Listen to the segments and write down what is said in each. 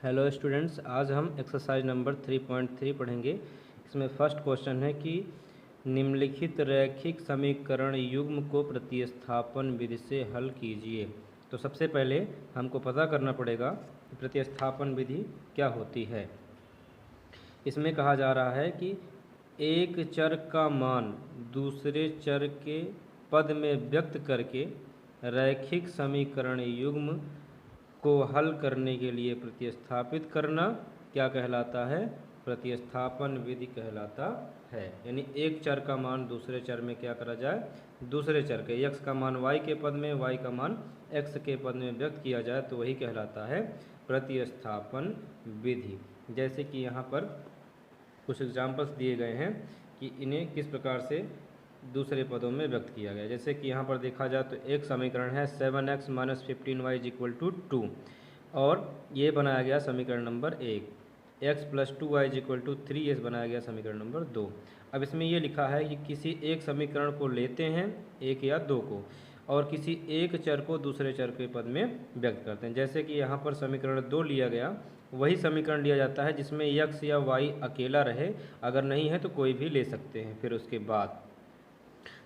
Hello students, आज हम exercise number 3.3 पढ़ेंगे। इसमें फर्स्ट क्वेश्चन है कि निम्नलिखित रैखिक समीकरण युग्म को प्रतिस्थापन विधि से हल कीजिए। तो सबसे पहले हमको पता करना पड़ेगा कि प्रतिस्थापन विधि क्या होती है। इसमें कहा जा रहा है कि एक चर का मान दूसरे चर के पद में व्यक्त करके रैखिक समीकरण युग्म को हल करने के लिए प्रतिस्थापित करना क्या कहलाता है? प्रतिस्थापन विधि कहलाता है। यानी एक चर का मान दूसरे चर में क्या करा जाए, दूसरे चर के x का मान y के पद में, y का मान x के पद में व्यक्त किया जाए तो वही कहलाता है प्रतिस्थापन विधि। जैसे कि यहाँ पर कुछ एग्जाम्पल्स दिए गए हैं कि इन्हें किस प्रकार से दूसरे पदों में व्यक्त किया गया। जैसे कि यहाँ पर देखा जाए तो एक समीकरण है 7x - 15y = 2 और ये बनाया गया समीकरण नंबर 1। x + 2y = 3 बनाया गया समीकरण नंबर 2। अब इसमें ये लिखा है कि किसी एक समीकरण को लेते हैं, एक या दो को, और किसी एक चर को दूसरे चर के पद में व्यक्त करते हैं। जैसे कि यहाँ पर समीकरण 2 लिया गया, वही समीकरण लिया जाता है जिसमें x या y अकेला रहे, अगर नहीं है तो कोई भी ले सकते हैं। फिर उसके बाद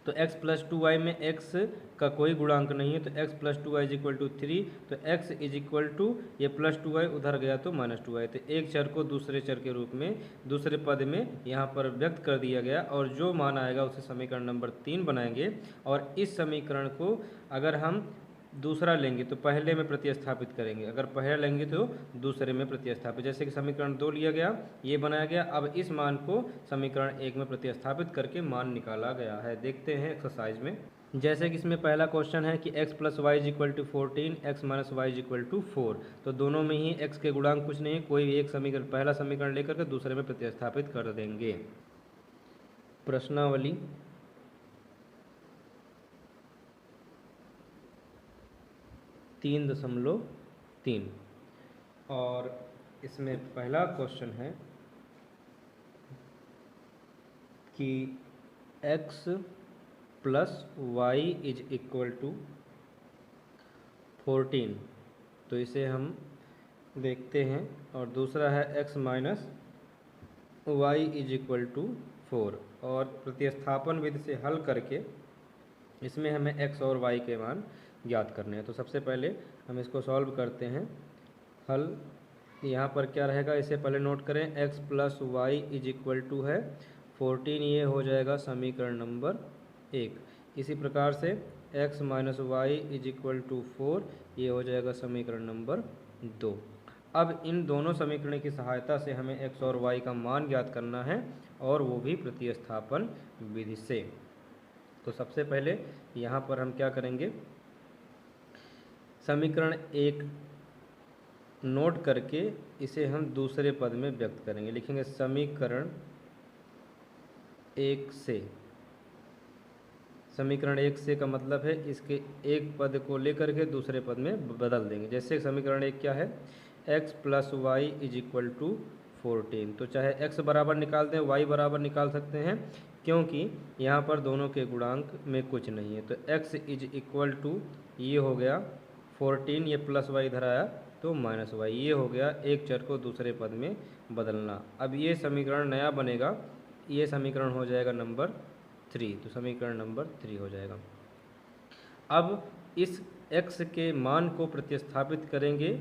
तो x + 2y में x का कोई गुणांक नहीं है तो x + 2y = 3, तो x = ये +2y उधर गया तो -2y। तो एक चर को दूसरे चर के रूप में दूसरे पद में यहाँ पर व्यक्त कर दिया गया और जो मान आएगा उसे समीकरण नंबर 3 बनाएंगे। और इस समीकरण को अगर हम दूसरा लेंगे तो पहले में प्रतिस्थापित करेंगे, अगर पहला लेंगे तो दूसरे में प्रतिस्थापित। जैसे कि समीकरण 2 लिया गया, ये बनाया गया, अब इस मान को समीकरण 1 में प्रतिस्थापित करके मान निकाला गया है। देखते हैं एक्सरसाइज में। जैसे कि इसमें पहला क्वेश्चन है कि x + y = 14, x - y = 4। तो दोनों में ही x के गुणांक कुछ नहीं है, कोई भी एक समीकरण, पहला समीकरण लेकर के दूसरे में प्रतिस्थापित कर देंगे। प्रश्नावली 3.3 और इसमें पहला क्वेश्चन है कि x + y = 14, तो इसे हम देखते हैं। और दूसरा है x - y = 4 और प्रतिस्थापन विधि से हल करके इसमें हमें x और y के मान ज्ञात करने हैं। तो सबसे पहले हम इसको सॉल्व करते हैं। हल यहाँ पर क्या रहेगा, इसे पहले नोट करें। x + y = है 14, ये हो जाएगा समीकरण नंबर 1। इसी प्रकार से x - y = 4, ये हो जाएगा समीकरण नंबर 2। अब इन दोनों समीकरण की सहायता से हमें x और y का मान ज्ञात करना है, और वो भी प्रतिस्थापन विधि से। तो सबसे पहले यहाँ पर हम क्या करेंगे, समीकरण 1 नोट करके इसे हम दूसरे पद में व्यक्त करेंगे। लिखेंगे समीकरण 1 से। समीकरण 1 से का मतलब है इसके एक पद को लेकर के दूसरे पद में बदल देंगे। जैसे समीकरण 1 क्या है, x + y = 14। तो चाहे x बराबर निकाल दें, y बराबर निकाल सकते हैं, क्योंकि यहाँ पर दोनों के गुणांक में कुछ नहीं है। तो x = ये हो गया 14, ये +y इधर आया तो -y, ये हो गया एक चर को दूसरे पद में बदलना। अब ये समीकरण नया बनेगा, ये समीकरण हो जाएगा नंबर 3। तो समीकरण नंबर 3 हो जाएगा। अब इस x के मान को प्रतिस्थापित करेंगे।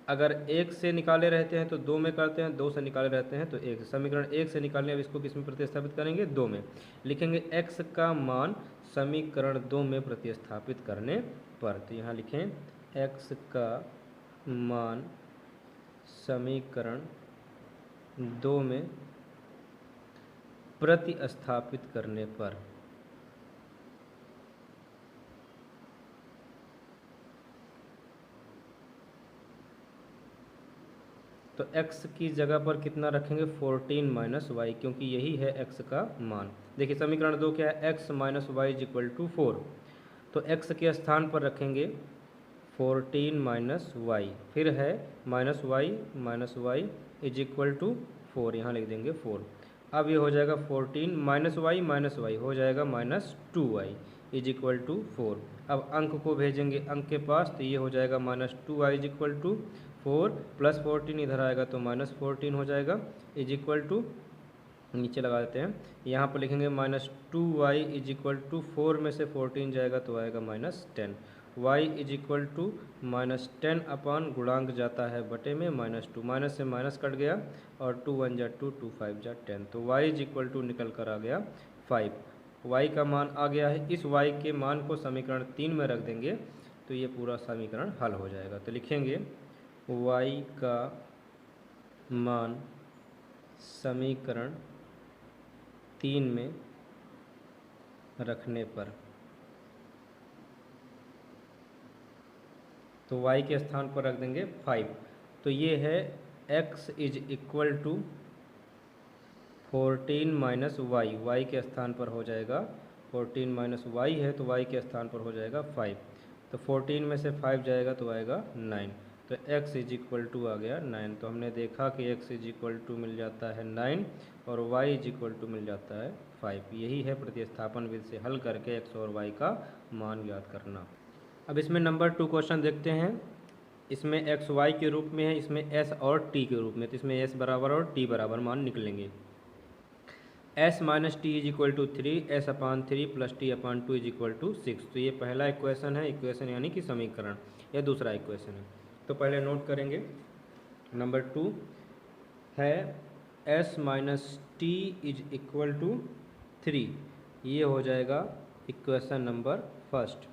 अगर 1 से निकाले रहते हैं तो 2 में करते हैं, 2 से निकाले रहते हैं तो 1। समीकरण 1 से निकालने, अब इसको किस में प्रतिस्थापित करेंगे, 2 में। लिखेंगे x का मान समीकरण 2 में प्रतिस्थापित करने पर। तो यहाँ लिखें x का मान समीकरण 2 में प्रतिस्थापित करने पर। तो x की जगह पर कितना रखेंगे, 14 - y, क्योंकि यही है x का मान। देखिए समीकरण 2 क्या है, x - y = 4। तो x के स्थान पर रखेंगे 14 - y, फिर है -y = 4, यहाँ लिख देंगे 4। अब ये हो जाएगा 14 - y हो जाएगा -2y = 4। अब अंक को भेजेंगे अंक के पास, तो ये हो जाएगा -2y = 4 प्लस 14 इधर आएगा तो माइनस 14 हो जाएगा, इज इक्वल टू, नीचे लगा देते हैं, यहाँ पर लिखेंगे -2y इज इक्वल टू 4 में से 14 जाएगा तो आएगा -10, y इज इक्वल टू -10 अपान गुणांक जाता है बटे में -2, माइनस से माइनस कट गया और 2 1 जा 2, 2 5 जा 10, तो y इज इक्वल टू निकल कर आ गया 5। y का मान आ गया है, इस y के मान को समीकरण 3 में रख देंगे तो ये पूरा समीकरण हल हो जाएगा। तो लिखेंगे y का मान समीकरण 3 में रखने पर, तो y के स्थान पर रख देंगे 5, तो ये है x is equal to 14 minus y, y के स्थान पर हो जाएगा 14 माइनस वाई है तो y के स्थान पर हो जाएगा 5, तो 14 में से 5 जाएगा तो आएगा 9, तो x इज इक्वल टू आ गया 9। तो हमने देखा कि x इज इक्वल टू मिल जाता है 9 और y इज इक्वल टू मिल जाता है 5। यही है प्रतिस्थापन विधि से हल करके x और y का मान ज्ञात करना। अब इसमें नंबर 2 क्वेश्चन देखते हैं। इसमें x y के रूप में है, इसमें s और t के रूप में, तो इसमें s बराबर और t बराबर मान निकलेंगे। s minus t is equal to 3, s upon 3 plus t upon 2 is equal to 6। तो ये पहला इक्वेशन है, इक्वेशन यानी कि समीकरण, यह दूसरा इक्वेशन है। तो पहले नोट करेंगे, नंबर 2 है s minus t is equal to 3, ये हो जाएगा इक्वेशन नंबर फर्स्ट।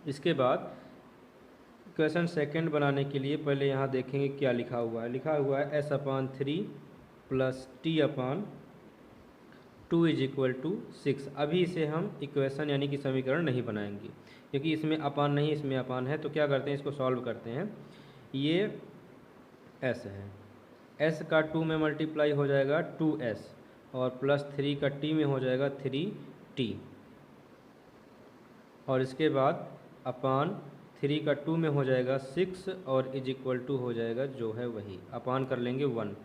इसके बाद इक्वेशन सेकंड बनाने के लिए पहले यहाँ देखेंगे क्या लिखा हुआ है। लिखा हुआ है s upon 3 plus t upon 2 is equal to 6। अभी इसे हम इक्वेशन यानी कि समीकरण नहीं बनाएंगे क्योंकि इसमें अपान नहीं, इसमें अपान है। तो क्या करते हैं, इसको सॉल्व करते हैं। ये s है, s का 2 में मल्टीप्लाई हो जाएगा 2s और प्लस 3 का t में हो जाएगा 3t, और इसके बाद अपान 3 का 2 में हो जाएगा 6 और इज इक्वल टू हो जाएगा जो है वही, अपान कर लेंगे 1।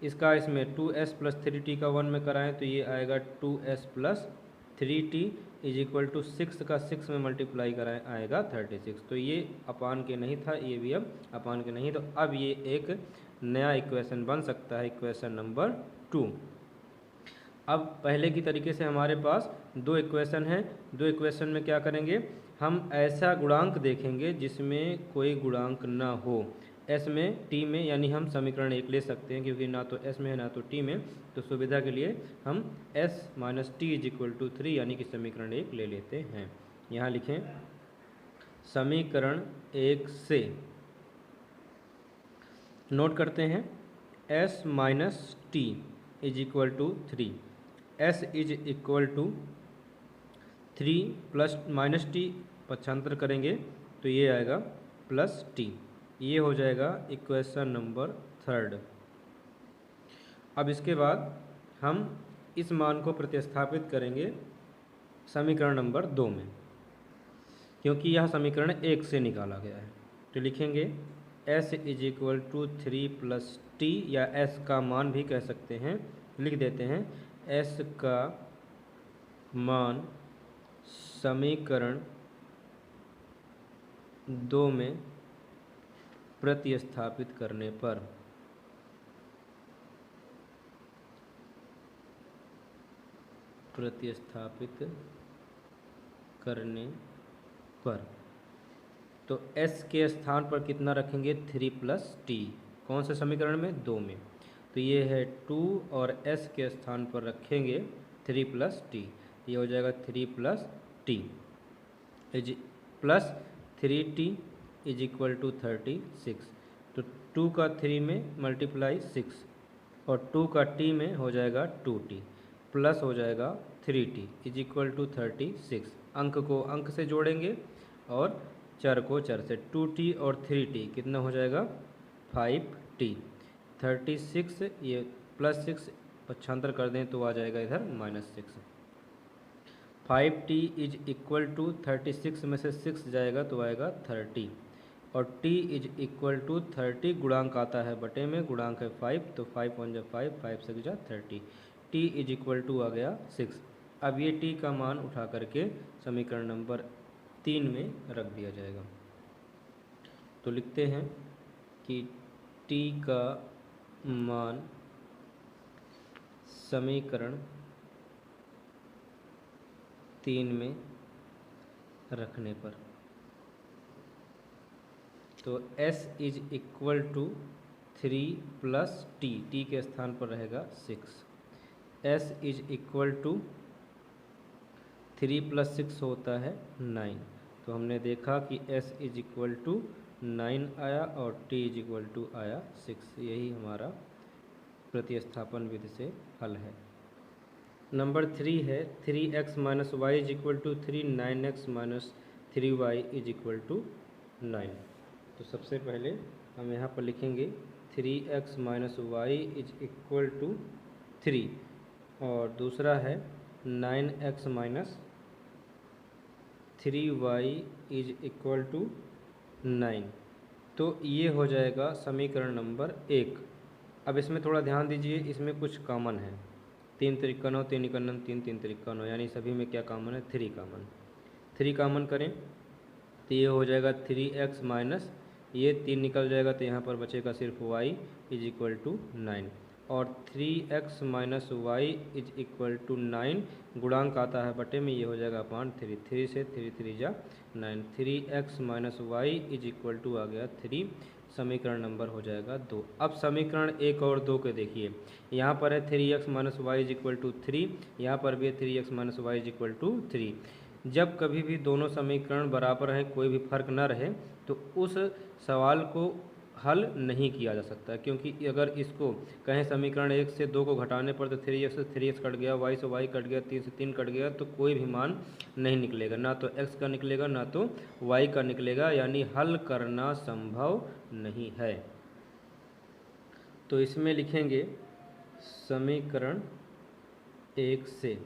इसका इसमें 2s प्लस 3t का 1 में कराएं तो ये आएगा 2s plus 3t is equal to 6 का 6 में मल्टीप्लाई कराएं आएगा 36। तो ये अपान के नहीं था, ये भी अब अपान के नहीं, तो अब ये एक नया इक्वेशन बन सकता है, इक्वेशन नंबर 2। अब पहले की तरीके से हमारे पास दो इक्वेशन हैं, दो इक्वेशन में क्या करेंगे, हम ऐसा गुणांक देखेंगे जिसमें कोई गुणांक ना हो, s में t में, यानी हम समीकरण 1 ले सकते हैं क्योंकि ना तो s में है ना तो t में। तो सुविधा के लिए हम s minus t is equal to 3 यानी कि समीकरण 1 ले लेते हैं। यहाँ लिखें समीकरण 1 से नोट करते हैं s minus t is equal to 3, s is equal to 3 plus minus t पक्षांतर करेंगे तो ये आएगा प्लस टी, ये हो जाएगा इक्वेशन नंबर 3। अब इसके बाद हम इस मान को प्रतिस्थापित करेंगे समीकरण नंबर 2 में, क्योंकि यह समीकरण 1 से निकाला गया है। तो लिखेंगे s is equal to 3 plus t, या s का मान भी कह सकते हैं, लिख देते हैं s का मान समीकरण 2 में प्रतिस्थापित करने पर, तो s के स्थान पर कितना रखेंगे 3 प्लस टी, कौन से समीकरण में, 2 में। तो ये है 2 और s के स्थान पर रखेंगे 3 प्लस टी, ये हो जाएगा 3 plus t is plus 3t is equal to 36। तो 2 का 3 में मल्टीप्लाई 6 और 2 का t में हो जाएगा 2t प्लस हो जाएगा 3t इज इक्वल टू 36। अंक को अंक से जोड़ेंगे और चर को चर से, 2t और 3t कितना हो जाएगा 5t, 36 ये प्लस 6 पक्षांतर कर दें तो आ जाएगा इधर -6। 5t इज इक्वल टू 36 में से 6 जाएगा तो आएगा 30, और t इज इक्वल टू 30 गुणांक आता है बटे में, गुणांक है 5, तो 5 1 जा 5, 5 6 जा 30, t इज इक्वल टू आ गया 6। अब ये t का मान उठा करके समीकरण नंबर 3 में रख दिया जाएगा। तो लिखते हैं कि t का मान समीकरण 3 में रखने पर, तो s is equal to 3 plus t के स्थान पर रहेगा 6, s is equal to 3 plus 6 होता है 9। तो हमने देखा कि s इज इक्वल टू 9 आया और t इज इक्वल टू आया 6। यही हमारा प्रतिस्थापन विधि से हल है। नंबर 3 है 3x minus Y is equal to 3, 9x minus 3y is equal to 9। तो सबसे पहले हम यहाँ पर लिखेंगे 3x minus Y is equal to 3 और दूसरा है 9x minus 3y is equal to 9। तो ये हो जाएगा समीकरण नंबर 1। अब इसमें थोड़ा ध्यान दीजिए, इसमें कुछ कॉमन है। 3 त्रिका 9, 3 इक्का 9, 3 3 त्रिका 9, यानी सभी में क्या कॉमन है? 3 कॉमन। 3 कॉमन करें तो ये हो जाएगा 3x माइनस ये 3 निकल जाएगा तो यहाँ पर बचेगा सिर्फ y इज इक्वल टू 9 और 3x minus Y is equal to 9 गुणांक आता है बटे में, ये हो जाएगा अपॉन 3, 3 से 3 3 जा 9, 3x minus Y is equal to आ गया 3। समीकरण नंबर हो जाएगा 2। अब समीकरण 1 और 2 के देखिए, यहाँ पर है 3x minus Y is equal to 3, यहाँ पर भी है 3x minus Y is equal to 3। जब कभी भी दोनों समीकरण बराबर हैं, कोई भी फर्क न रहे, तो उस सवाल को हल नहीं किया जा सकता, क्योंकि अगर इसको कहें समीकरण 1 से 2 को घटाने पर तो 3x से 3x कट गया, y से y कट गया, 3 से 3 कट गया, तो कोई भी मान नहीं निकलेगा, ना तो x का निकलेगा ना तो y का निकलेगा, यानी हल करना संभव नहीं है। तो इसमें लिखेंगे समीकरण 1 से,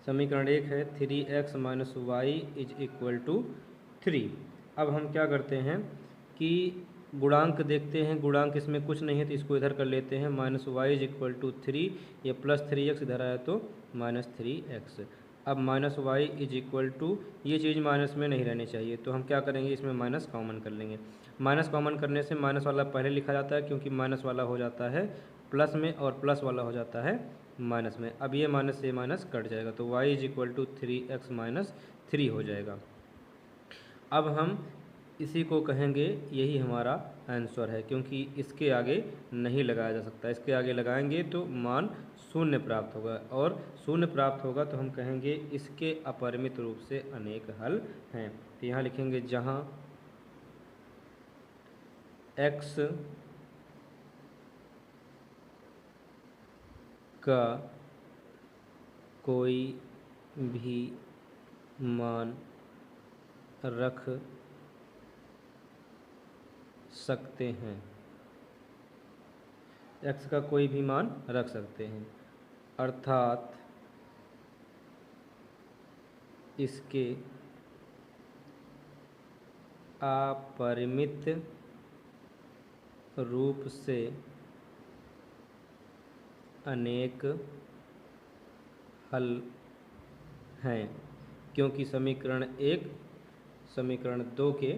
समीकरण 1 है 3x minus Y is equal to 3। अब हम क्या करते हैं कि गुणांक देखते हैं, गुणांक इसमें कुछ नहीं है तो इसको इधर कर लेते हैं, minus Y is equal to 3, ये प्लस 3x इधर आया तो माइनस 3x। अब minus Y is equal to, ये चीज़ माइनस में नहीं रहनी चाहिए, तो हम क्या करेंगे इसमें माइनस कॉमन कर लेंगे। माइनस कॉमन करने से माइनस वाला पहले लिखा जाता है, क्योंकि माइनस वाला हो जाता है प्लस में और प्लस वाला हो जाता है माइनस में। अब ये माइनस से माइनस कट जाएगा तो y is equal to 3x minus 3 हो जाएगा। अब हम इसी को कहेंगे यही हमारा आंसर है, क्योंकि इसके आगे नहीं लगाया जा सकता, इसके आगे लगाएंगे तो मान शून्य प्राप्त होगा, और शून्य प्राप्त होगा तो हम कहेंगे इसके अपरिमित रूप से अनेक हल हैं। तो यहाँ लिखेंगे जहाँ x का कोई भी मान रख सकते हैं, x का कोई भी मान रख सकते हैं, अर्थात इसके अपरिमित रूप से अनेक हल हैं, क्योंकि समीकरण 1 समीकरण 2 के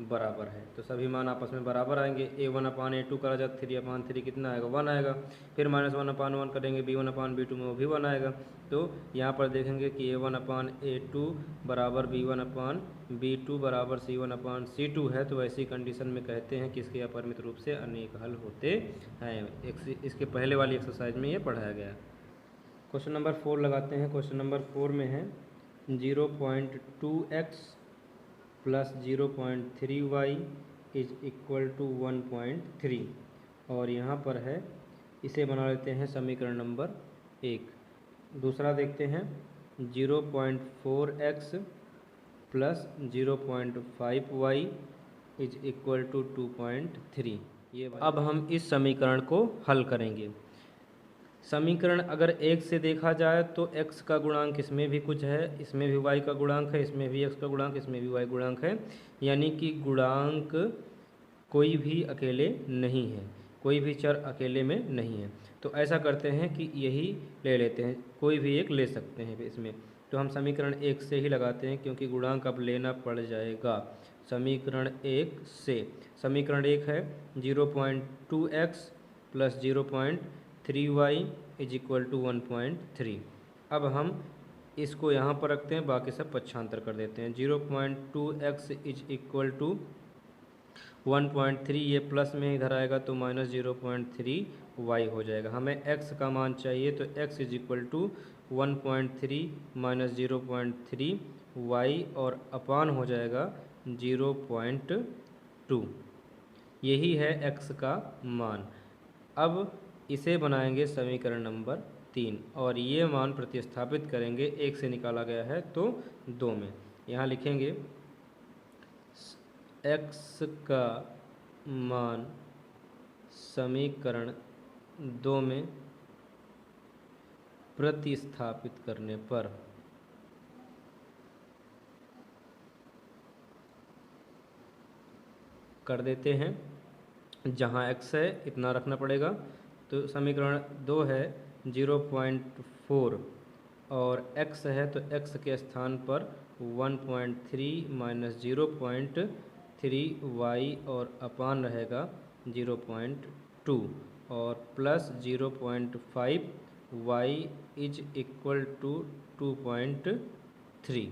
बराबर है। तो सभी मान आपस में बराबर आएंगे। a1/a2 करा जाए 3/3 कितना आएगा? 1 आएगा। फिर -1/1 करेंगे b1/b2 में, वो भी 1 आएगा। तो यहाँ पर देखेंगे कि a1/a2 बराबर b1/b2 बराबर c1/c2 है। तो ऐसी कंडीशन में कहते हैं कि इसके अपरिमित रूप से अनेक हल होते हैं। इसके पहले वाली एक्सरसाइज में ये पढ़ाया गया। क्वेश्चन नंबर 4 लगाते हैं। क्वेश्चन नंबर 4 में है 0.2x plus 0.3y is equal to 1.3, और यहाँ पर है इसे बना लेते हैं समीकरण नंबर 1। दूसरा देखते हैं 0.4x plus 0.5y is equal to 2.3। ये अब हम इस समीकरण को हल करेंगे। समीकरण अगर 1 से देखा जाए तो x का गुणांक इसमें भी कुछ है, इसमें भी y का गुणांक है, इसमें भी x का गुणांक, इसमें भी y गुणांक है, यानी कि गुणांक कोई भी अकेले नहीं है, कोई भी चर अकेले में नहीं है। तो ऐसा करते हैं कि यही ले लेते हैं, कोई भी एक ले सकते हैं इसमें। तो हम समीकरण 1 से ही लगाते हैं, क्योंकि गुणांक अब लेना पड़ जाएगा। समीकरण 1 से। समीकरण 1 है 0.2x plus 0.3y is equal to 1.3। अब हम इसको यहाँ पर रखते हैं, बाकी सब पक्षांतर कर देते हैं। 0.2x इज इक्वल टू 1.3, ये प्लस में इधर आएगा तो माइनस 0.3y हो जाएगा। हमें x का मान चाहिए तो x is equal to 1.3 minus 0.3y और अपान हो जाएगा 0.2। यही है x का मान। अब इसे बनाएंगे समीकरण नंबर 3 और ये मान प्रतिस्थापित करेंगे। 1 से निकाला गया है तो 2 में। यहाँ लिखेंगे x का मान समीकरण 2 में प्रतिस्थापित करने पर कर देते हैं। जहाँ x है इतना रखना पड़ेगा, तो समीकरण 2 है 0.4 और x है तो x के स्थान पर 1.3 माइनस 0.3y और अपान रहेगा 0.2 और plus 0.5y is equal to 2.3।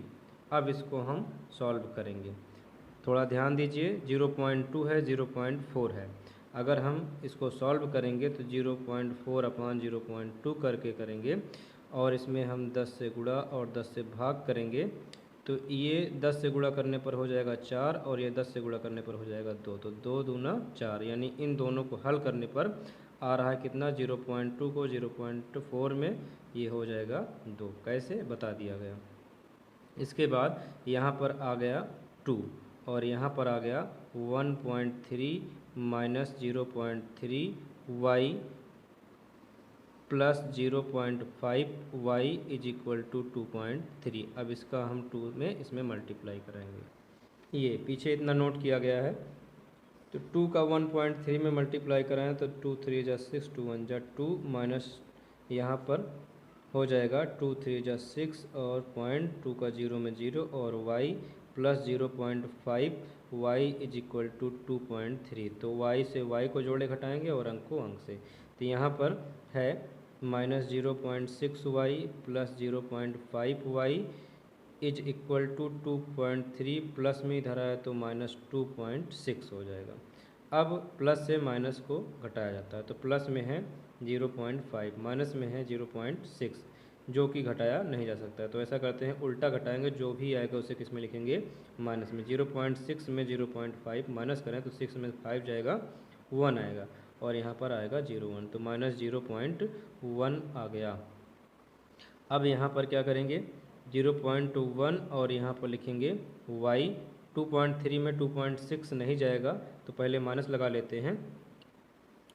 अब इसको हम सॉल्व करेंगे। थोड़ा ध्यान दीजिए, 0.2 है 0.4 है। अगर हम इसको सॉल्व करेंगे तो 0.4 अपान 0.2 करके करेंगे और इसमें हम 10 से गुणा और 10 से भाग करेंगे तो ये 10 से गुणा करने पर हो जाएगा 4 और ये 10 से गुणा करने पर हो जाएगा 2, तो 2 दूना 4, यानी इन दोनों को हल करने पर आ रहा है कितना, 0.2 को 0.4 में ये हो जाएगा 2। कैसे बता दिया गया। इसके बाद यहाँ पर आ गया 2 और यहाँ पर आ गया 1.3 minus 0.3y plus 0.5y is equal to 2.3। अब इसका हम 2 में इसमें मल्टीप्लाई करेंगे। ये पीछे इतना नोट किया गया है। तो 2 का 1.3 में मल्टीप्लाई कराएं तो 2 3 जा 6, 2 1 जा 2 माइनस यहाँ पर हो जाएगा 2 3 जा 6 और 0.2 का 0 में 0 और y plus 0.5y is equal to 2.3। तो y से y को जोड़े घटाएंगे और अंक को अंक से। तो यहाँ पर है minus 0.6y plus 0.5y is equal to 2.3, plus में इधर आया तो माइनस 2.6 हो जाएगा। अब प्लस से माइनस को घटाया जाता है, तो प्लस में है 0.5, माइनस में है 0.6, जो कि घटाया नहीं जा सकता है। तो ऐसा करते हैं, उल्टा घटाएंगे, जो भी आएगा उसे किस में लिखेंगे, माइनस में। 0.6 में 0.5 माइनस करें तो 6 में 5 जाएगा, 1 आएगा और यहाँ पर आएगा 0.1, तो माइनस 0.1 आ गया। अब यहाँ पर क्या करेंगे, 0.1 और यहाँ पर लिखेंगे y। 2.3 में 2.6 नहीं जाएगा तो पहले माइनस लगा लेते हैं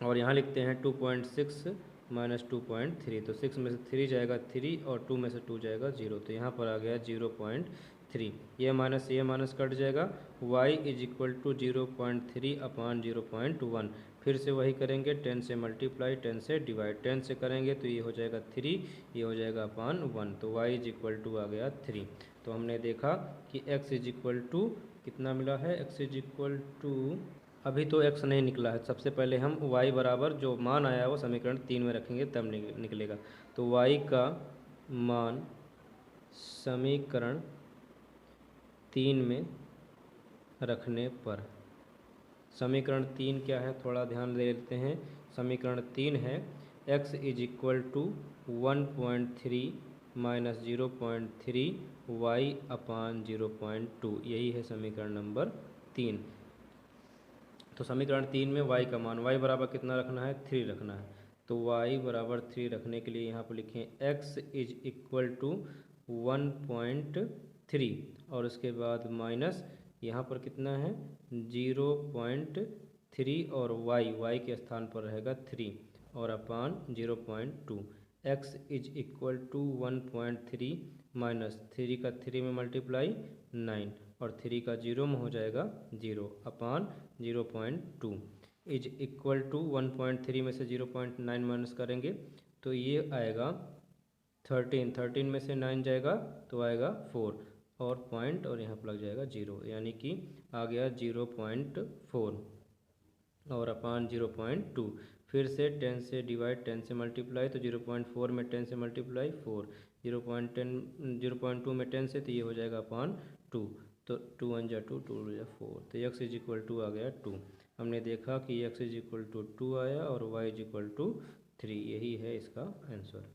और यहाँ लिखते हैं 2.6 माइनस 2.3, तो 6 में से 3 जाएगा 3 और 2 में से 2 जाएगा 0, तो यहाँ पर आ गया 0.3। ये माइनस कट जाएगा। y इज इक्वल टू 0.3 अपान 0.1। फिर से वही करेंगे, 10 से मल्टीप्लाई 10 से डिवाइड, 10 से करेंगे तो ये हो जाएगा 3, ये हो जाएगा अपान 1, तो y इज इक्वल टू आ गया 3। तो हमने देखा कि x इज इक्वल टू कितना मिला है, x इज इक्वल टू, अभी तो x नहीं निकला है, सबसे पहले हम y बराबर जो मान आया है वो समीकरण 3 में रखेंगे तब निकलेगा। तो y का मान समीकरण 3 में रखने पर, समीकरण 3 क्या है थोड़ा ध्यान दे लेते हैं। समीकरण 3 है x is equal to 1.3 minus 0.3y upon 0.2, यही है समीकरण नंबर 3। तो समीकरण 3 में y का मान, y बराबर कितना रखना है, 3 रखना है। तो y बराबर 3 रखने के लिए यहाँ पर लिखें x इज इक्वल टू 1.3 और उसके बाद माइनस यहाँ पर कितना है 0.3 और y के स्थान पर रहेगा 3 और upon 0.2। x is equal to 1.3 minus 3 का 3 में मल्टीप्लाई 9 और 3 का 0 में हो जाएगा 0 अपान 0.2 इज इक्वल टू 1.3 में से 0.9 माइनस करेंगे तो ये आएगा 13 में से 9 जाएगा तो आएगा 4 और पॉइंट और यहाँ पर लग जाएगा 0, यानी कि आ गया 0.4 और अपान 0.2। फिर से 10 से डिवाइड 10 से मल्टीप्लाई, तो 0.4 में 10 से मल्टीप्लाई 4, 0.2 में 10 से, तो ये हो जाएगा अपान 2। तो 2 1 जा 2, 2 जा 4, तो x इज इक्वल टू आ गया 2। हमने देखा कि x इज इक्वल टू 2 आया और y इज इक्वल टू 3, यही है इसका आंसर।